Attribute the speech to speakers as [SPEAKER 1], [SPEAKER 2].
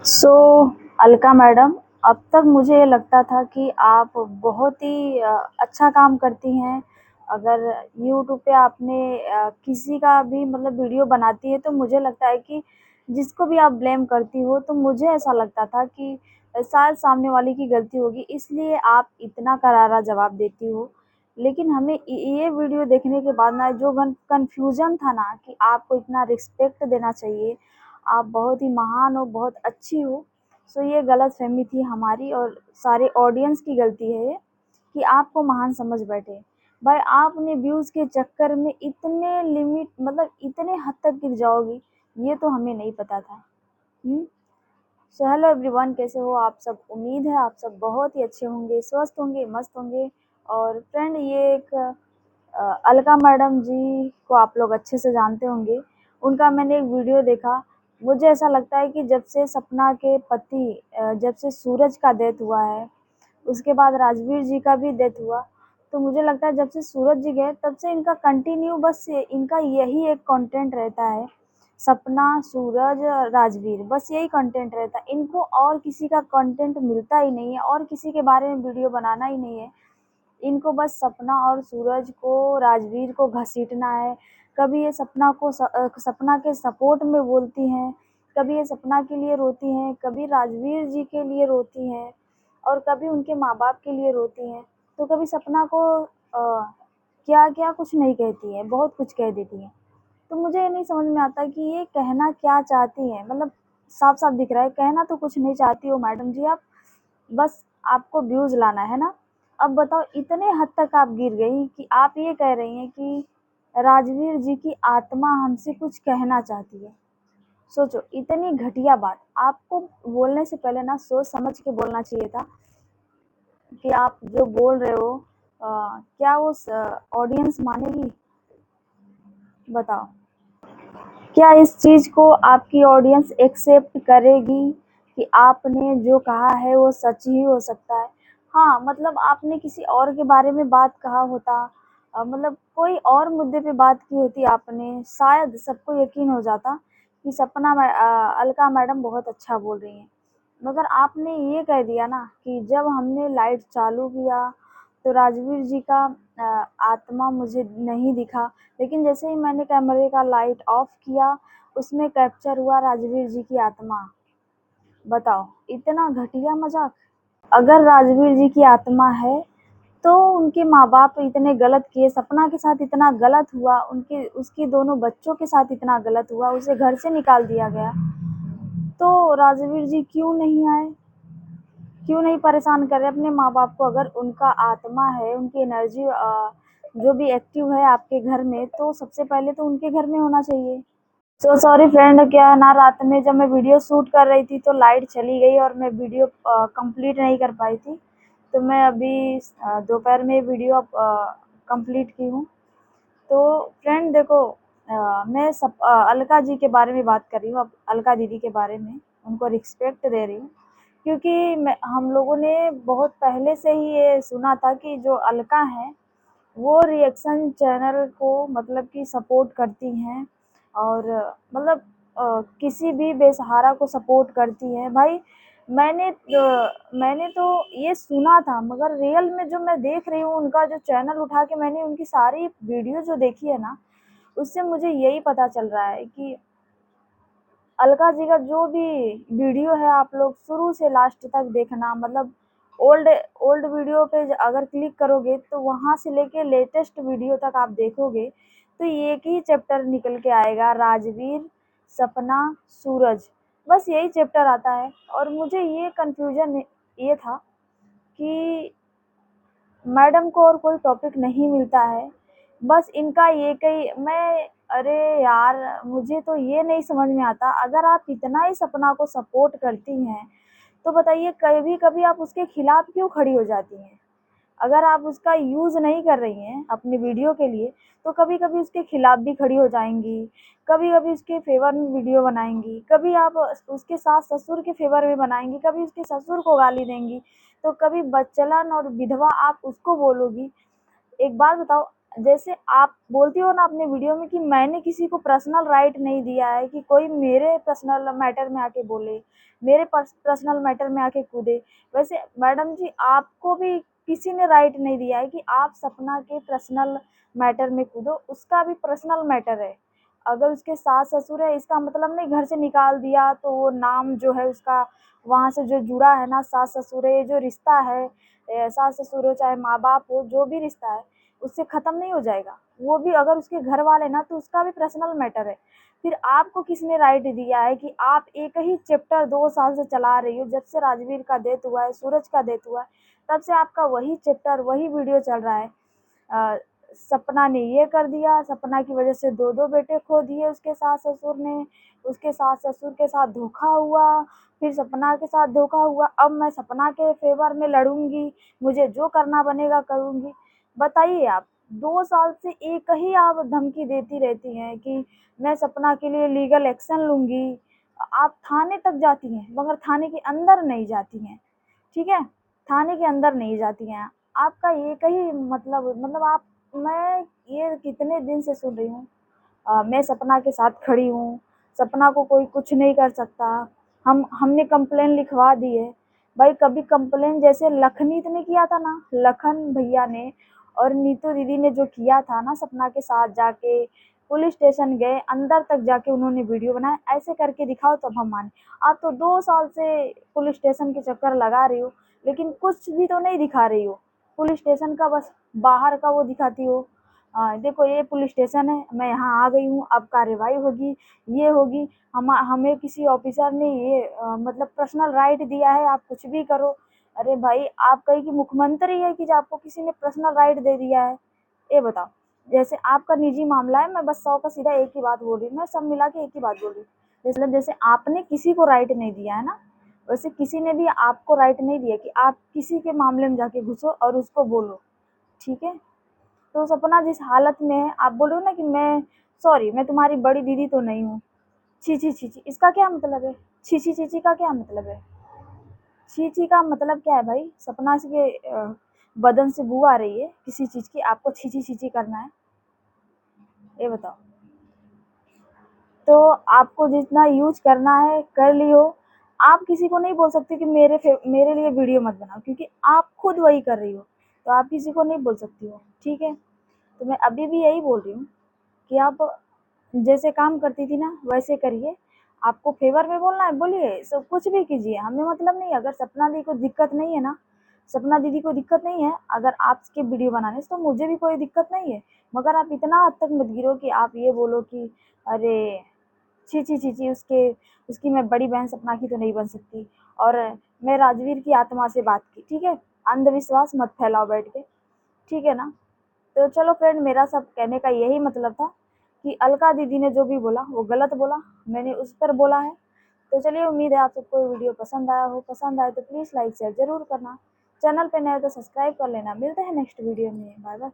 [SPEAKER 1] सो Alka madam, अब तक मुझे ये लगता था कि आप बहुत ही अच्छा काम करती हैं। अगर यूट्यूब पे आपने किसी का भी मतलब वीडियो बनाती है तो मुझे लगता है कि जिसको भी आप ब्लेम करती हो तो मुझे ऐसा लगता था कि शायद सामने वाले की गलती होगी, इसलिए आप इतना करारा जवाब देती हो। लेकिन हमें ये वीडियो देखने के बाद ना जो कन्फ्यूज़न था ना कि आपको इतना रिस्पेक्ट देना चाहिए, आप बहुत ही महान हो, बहुत अच्छी हो। सो ये गलतफ़हमी थी हमारी और सारे ऑडियंस की गलती है ये कि आपको महान समझ बैठे। भाई आपने व्यूज़ के चक्कर में इतने लिमिट मतलब इतने हद तक गिर जाओगी, ये तो हमें नहीं पता था। हुँ? सो हेलो एवरीवन, कैसे हो आप सब? उम्मीद है आप सब बहुत ही अच्छे होंगे, स्वस्थ होंगे, मस्त होंगे। और फ्रेंड ये एक अलका मैडम जी को आप लोग अच्छे से जानते होंगे। उनका मैंने एक वीडियो देखा, मुझे ऐसा लगता है कि जब से सपना के पति जब से सूरज का डेथ हुआ है, उसके बाद राजवीर जी का भी डेथ हुआ, तो मुझे लगता है जब से सूरज जी गए तब से इनका कंटिन्यू बस इनका यही एक कंटेंट रहता है। सपना, सूरज, राजवीर, बस यही कंटेंट रहता है। इनको और किसी का कंटेंट मिलता ही नहीं है और किसी के बारे में वीडियो बनाना ही नहीं है। इनको बस सपना और सूरज को, राजवीर को घसीटना है। कभी ये सपना के सपोर्ट में बोलती हैं, कभी ये सपना के लिए रोती हैं, कभी राजवीर जी के लिए रोती हैं और कभी उनके माँ-बाप के लिए रोती हैं। तो कभी सपना को क्या-क्या कुछ नहीं कहती हैं, बहुत कुछ कह देती हैं। तो मुझे ये नहीं समझ में आता कि ये कहना क्या चाहती हैं? मतलब साफ-साफ दिख रहा है, कहना तो कुछ नहीं चाहती हो मैडम जी आप, बस आपको व्यूज़ लाना है ना? अब बताओ इतने हद तक आप गिर गई कि आप ये कह रही हैं कि राजवीर जी की आत्मा हमसे कुछ कहना चाहती है। सोचो इतनी घटिया बात, आपको बोलने से पहले ना सोच समझ के बोलना चाहिए था कि आप जो बोल रहे हो क्या वो ऑडियंस मानेगी? बताओ। क्या इस चीज़ को आपकी ऑडियंस एक्सेप्ट करेगी कि आपने जो कहा है वो सच ही हो सकता है? हाँ, मतलब आपने किसी और के बारे में बात कहा होता, मतलब कोई और मुद्दे पे बात की होती आपने, शायद सबको यकीन हो जाता कि अलका मैडम बहुत अच्छा बोल रही हैं। मगर आपने ये कह दिया ना कि जब हमने लाइट चालू किया तो राजवीर जी का आत्मा मुझे नहीं दिखा, लेकिन जैसे ही मैंने कैमरे का लाइट ऑफ किया, उसमें कैप्चर हुआ राजवीर जी की आत्मा। बताओ, इतना घटिया मज़ाक! अगर राजवीर जी की आत्मा है, तो उनके माँ-बाप इतने गलत किए, सपना के साथ इतना गलत हुआ, उनके उसके दोनों बच्चों के साथ इतना गलत हुआ, उसे घर से निकाल दिया गया, तो राजवीर जी क्यों नहीं आए? क्यों नहीं परेशान कर रहे अपने माँ-बाप को? अगर उनका आत्मा है, उनकी एनर्जी जो भी एक्टिव है आपके घर में, तो सबसे पहले तो उनके घर में होना चाहिए। सो सॉरी फ्रेंड, क्या है ना, रात में जब मैं वीडियो शूट कर रही थी तो लाइट चली गई और मैं वीडियो कंप्लीट नहीं कर पाई थी। तो मैं अभी दोपहर में वीडियो कंप्लीट की हूँ। तो फ्रेंड देखो, अलका जी के बारे में बात कर रही हूँ, अब अलका दीदी के बारे में, उनको रिस्पेक्ट दे रही हूँ। क्योंकि हम लोगों ने बहुत पहले से ही ये सुना था कि जो अलका हैं, वो रिएक्शन चैनल को मतलब कि सपोर्ट करती हैं और मतलब किसी भी बेसहारा को सपोर्ट करती हैं। भाई मैंने तो ये सुना था, मगर रियल में जो मैं देख रही हूँ, उनका जो चैनल उठा के मैंने उनकी सारी वीडियो जो देखी है ना, उससे मुझे यही पता चल रहा है कि अलका जी का जो भी वीडियो है आप लोग शुरू से लास्ट तक देखना, मतलब ओल्ड ओल्ड वीडियो पे अगर क्लिक करोगे तो वहाँ से लेके लेटेस्ट वीडियो तक आप देखोगे तो एक ही चैप्टर निकल के आएगा, राजवीर, सपना, सूरज, बस यही चैप्टर आता है। और मुझे ये कन्फ्यूज़न ये था कि मैडम को और कोई टॉपिक नहीं मिलता है, बस इनका ये कई मैं अरे यार! मुझे तो ये नहीं समझ में आता, अगर आप इतना ही सपना को सपोर्ट करती हैं, तो बताइए कभी-कभी आप उसके खिलाफ क्यों खड़ी हो जाती हैं? अगर आप उसका यूज़ नहीं कर रही हैं अपने वीडियो के लिए, तो कभी-कभी उसके खिलाफ भी खड़ी हो जाएँगी, कभी-कभी उसके फ़ेवर में वीडियो बनाएँगी, कभी आप उसके सास-ससुर के फ़ेवर में बनाएँगी, कभी उसके ससुर को गाली देंगी, तो कभी बच्चलन और विधवा आप उसको बोलोगी। एक बात बताओ, जैसे आप बोलती हो ना अपने वीडियो में कि मैंने किसी को पर्सनल राइट नहीं दिया है कि कोई मेरे पर्सनल मैटर में आके बोले, मेरे पर्सनल मैटर में आके कूदे। वैसे मैडम जी आपको भी किसी ने राइट नहीं दिया है कि आप सपना के पर्सनल मैटर में कूदो, उसका भी पर्सनल मैटर है। अगर उसके सास-ससुर है इसका मतलब नहीं घर से निकाल दिया तो वो नाम जो है उसका वहाँ से जो जुड़ा है ना सास-ससुर है, ये जो रिश्ता है सास-ससुर हो चाहे माँ-बाप हो, जो भी रिश्ता है उससे ख़त्म नहीं हो जाएगा। वो भी अगर उसके घर वाले ना तो उसका भी पर्सनल मैटर है। फिर आपको किसने राइट दिया है कि आप एक ही चैप्टर 2 साल से चला रही हो, जब से राजवीर का डेथ हुआ है, सूरज का डेथ हुआ है, तब से आपका वही चैप्टर, वही वीडियो चल रहा है। अ, सपना ने ये कर दिया, सपना की वजह से 2-2 बेटे खो दिए उसके सास-ससुर ने, उसके सास-ससुर के साथ धोखा हुआ, फिर सपना के साथ धोखा हुआ, अब मैं सपना के फ़ेवर में लड़ूँगी, मुझे जो करना बनेगा करूँगी। बताइए आप, 2 साल से एक ही आप धमकी देती रहती हैं कि मैं सपना के लिए लीगल एक्शन लूँगी। आप थाने तक जाती हैं, मगर थाने के अंदर नहीं जाती हैं, ठीक है? थाने के अंदर नहीं जाती हैं। आपका एक ही मतलब आप मैं ये कितने दिन से सुन रही हूँ मैं सपना के साथ खड़ी हूँ, सपना को कोई कुछ नहीं कर सकता, हमने कंप्लेन लिखवा दी है। भाई कभी कंप्लेन जैसे लखनीत ने किया था ना, लखन भैया ने और नीतू दीदी ने जो किया था ना सपना के साथ जाके पुलिस स्टेशन गए, अंदर तक जाके उन्होंने वीडियो बनाया, ऐसे करके दिखाओ तब हम माने। आप तो 2 साल से पुलिस स्टेशन के चक्कर लगा रही हो, लेकिन कुछ भी तो नहीं दिखा रही हो। पुलिस स्टेशन का बस बाहर का वो दिखाती हो। देखो ये पुलिस स्टेशन है, मैं यहाँ आ गई हूँ, अब कार्रवाई होगी, ये होगी। हमें किसी ऑफिसर ने ये मतलब पर्सनल राइट दिया है, आप कुछ भी करो। अरे भाई आप कहीं की मुख्यमंत्री है कि जो आपको किसी ने पर्सनल राइट दे दिया है? ये बताओ। जैसे आपका निजी मामला है, मैं बस 100 का सीधा एक ही बात बोल रही हूँ, मैं सब मिला के एक ही बात बोल रही हूँ। जैसे आपने किसी को राइट नहीं दिया है ना, वैसे किसी ने भी आपको राइट नहीं दिया कि आप किसी के मामले में जाके घुसो और उसको बोलो, ठीक है? तो सपना जिस हालत में है, आप बोल रहे हो ना कि मैं तुम्हारी बड़ी दीदी तो नहीं हूँ। छी, छी, छी, छी, इसका क्या मतलब है? छी, छी, छी, छी का क्या मतलब है? छी, छी का मतलब क्या है भाई? सपना के बदन से बू आ रही है किसी चीज़ की, आपको छी, छी, छी, छी करना है? ये बताओ। तो आपको जितना यूज़ करना है कर लियो। आप किसी को नहीं बोल सकते कि मेरे लिए वीडियो मत बनाओ क्योंकि आप खुद वही कर रही हो, तो आप किसी को नहीं बोल सकती हो, ठीक है? तो मैं अभी भी यही बोल रही हूँ कि आप जैसे काम करती थी ना वैसे करिए। आपको फ़ेवर में बोलना है बोलिए, सब कुछ भी कीजिए, हमें मतलब नहीं है। अगर सपना दी को दिक्कत नहीं है ना, सपना दीदी को दिक्कत नहीं है अगर आपके वीडियो बनाने से, तो मुझे भी कोई दिक्कत नहीं है। मगर आप इतना हद तक मत गिरो कि आप ये बोलो कि अरे छी, छी, छी, छी उसकी मैं बड़ी बहन सपना की तो नहीं बन सकती और मैं राजवीर की आत्मा से बात की, ठीक है? अंधविश्वास मत फैलाओ बैठ के, ठीक है ना? तो चलो फ्रेंड मेरा सब कहने का यही मतलब था कि अलका दीदी ने जो भी बोला वो गलत बोला, मैंने उस पर बोला है। तो चलिए उम्मीद है आप सबको ये वीडियो पसंद आया हो, पसंद आए तो प्लीज़ लाइक शेयर ज़रूर करना। चैनल पे नए हो तो सब्सक्राइब कर लेना। मिलते हैं नेक्स्ट वीडियो में, बाय बाय।